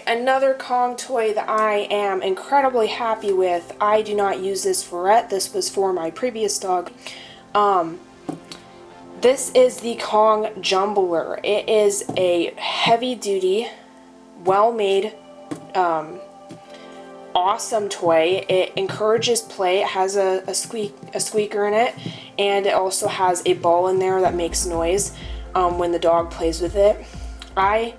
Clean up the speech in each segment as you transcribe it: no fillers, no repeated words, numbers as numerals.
Alright, another Kong toy that I am incredibly happy with. I do not use this for Rhett. This was for my previous dog. This is the Kong Jumbler. It is a heavy-duty, well-made, awesome toy. It encourages play. It has a squeaker in it, and it also has a ball in there that makes noise when the dog plays with it. I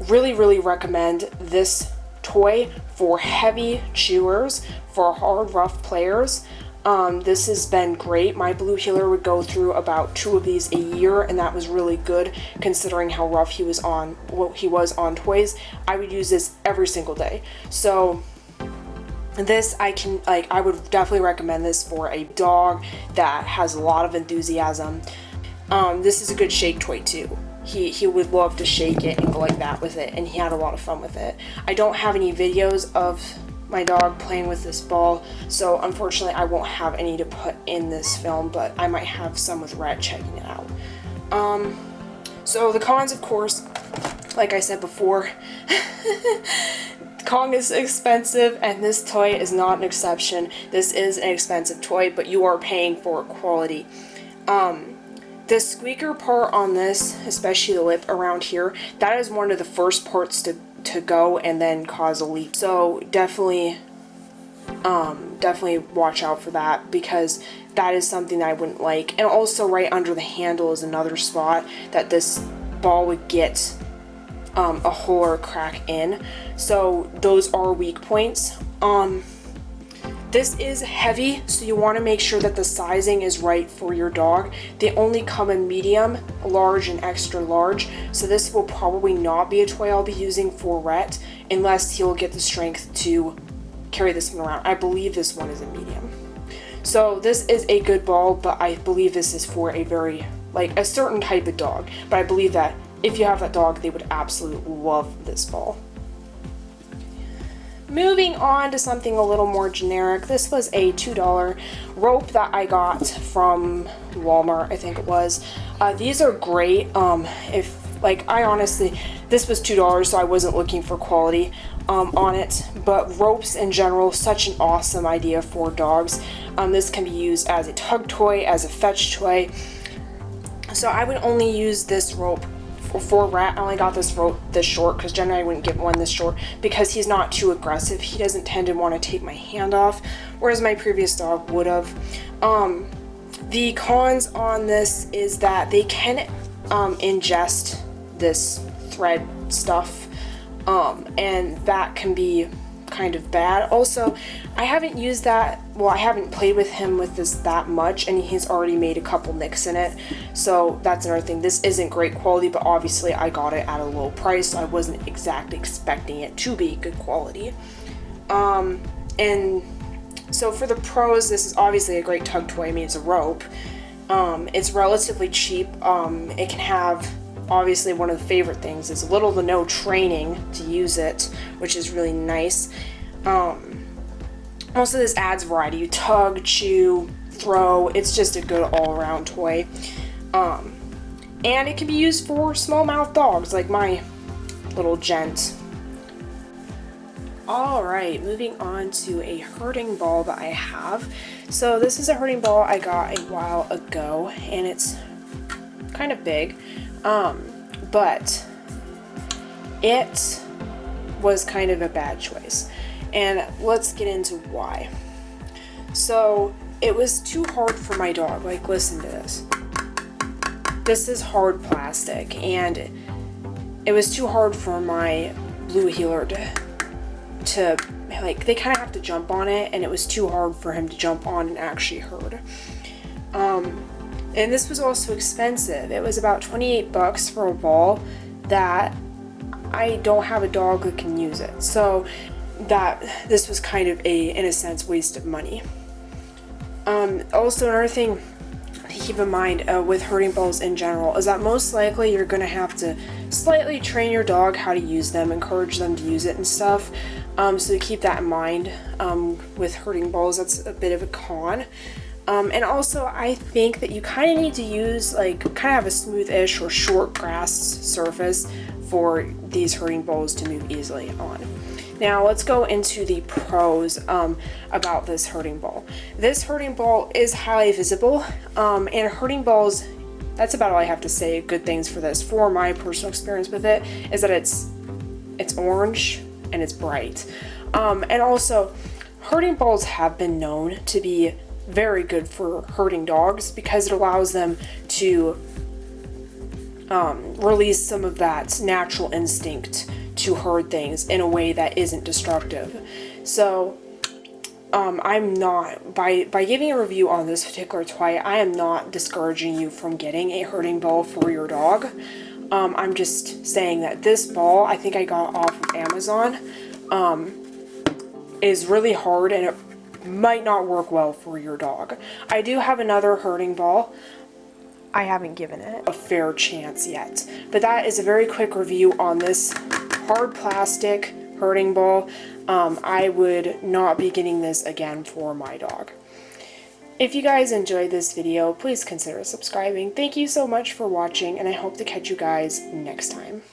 really recommend this toy for heavy chewers, for hard, rough players. This has been great. My blue heeler would go through about 2 of these a year, and that was really good considering how rough he was on toys. I would use this every single day. So this I would definitely recommend this for a dog that has a lot of enthusiasm. This is a good shake toy too. He would love to shake it and go like that with it, and he had a lot of fun with it. I don't have any videos of my dog playing with this ball, so unfortunately I won't have any to put in this film, but I might have some with Rhett checking it out. So the cons, of course, like I said before, Kong is expensive, and this toy is not an exception. This is an expensive toy, but you are paying for quality. The squeaker part on this, especially the lip around here, that is one of the first parts to go and then cause a leak. So definitely watch out for that, because that is something that I wouldn't like. And also right under the handle is another spot that this ball would get a hole or a crack in. So those are weak points. This is heavy, so you want to make sure that the sizing is right for your dog. They only come in medium, large, and extra large, so this will probably not be a toy I'll be using for Rhett unless he'll get the strength to carry this one around. I believe this one is a medium. So this is a good ball, but I believe this is for a very, a certain type of dog. But I believe that if you have that dog, they would absolutely love this ball. Moving on to something a little more generic. This was a $2 rope that I got from Walmart, I think it was. These are great. I honestly, this was $2, so I wasn't looking for quality on it, but ropes in general, such an awesome idea for dogs. This can be used as a tug toy, as a fetch toy. So I would only use this rope for Rhett. I only got this rope this short because generally I wouldn't get one this short because he's not too aggressive. He doesn't tend to want to take my hand off, whereas my previous dog would have. The cons on this is that they can ingest this thread stuff, and that can be kind of bad. Also, I haven't used that, I haven't played with him with this that much, and he's already made a couple nicks in it, so that's another thing. This isn't great quality, but obviously I got it at a low price, so I wasn't exactly expecting it to be good quality. And so for the pros, this is obviously a great tug toy. I mean, it's a rope. It's relatively cheap. It can have, obviously, one of the favorite things is little to no training to use it, which is really nice. Also, this adds variety. You tug, chew, throw. It's just a good all-around toy. And it can be used for small-mouthed dogs, like my little gent. Alright, moving on to a herding ball that I have. So this is a herding ball I got a while ago, and it's kind of big. But it was kind of a bad choice, and let's get into why. So it was too hard for my dog. Listen to this. This is hard plastic, and it was too hard for my blue heeler to they kind of have to jump on it, and it was too hard for him to jump on and actually herd. And this was also expensive. It was about $28 for a ball that I don't have a dog that can use it. So this was kind of in a sense, waste of money. Also, another thing to keep in mind with herding balls in general is that most likely you're going to have to slightly train your dog how to use them, encourage them to use it and stuff. So keep that in mind with herding balls. That's a bit of a con. And also I think that you kind of need to use like kind of have a smoothish or short grass surface for these herding bowls to move easily on. Now let's go into the pros about this herding bowl. This herding bowl is highly visible, and herding bowls, that's about all I have to say good things for this. For my personal experience with it is that it's orange and it's bright. And also herding bowls have been known to be very good for herding dogs because it allows them to release some of that natural instinct to herd things in a way that isn't destructive. So I'm not, by giving a review on this particular toy, I am not discouraging you from getting a herding ball for your dog. I'm just saying that this ball, I think I got off of Amazon, is really hard and it might not work well for your dog. I do have another herding ball. I haven't given it a fair chance yet, but that is a very quick review on this hard plastic herding ball. I would not be getting this again for my dog. If you guys enjoyed this video, please consider subscribing. Thank you so much for watching, and I hope to catch you guys next time.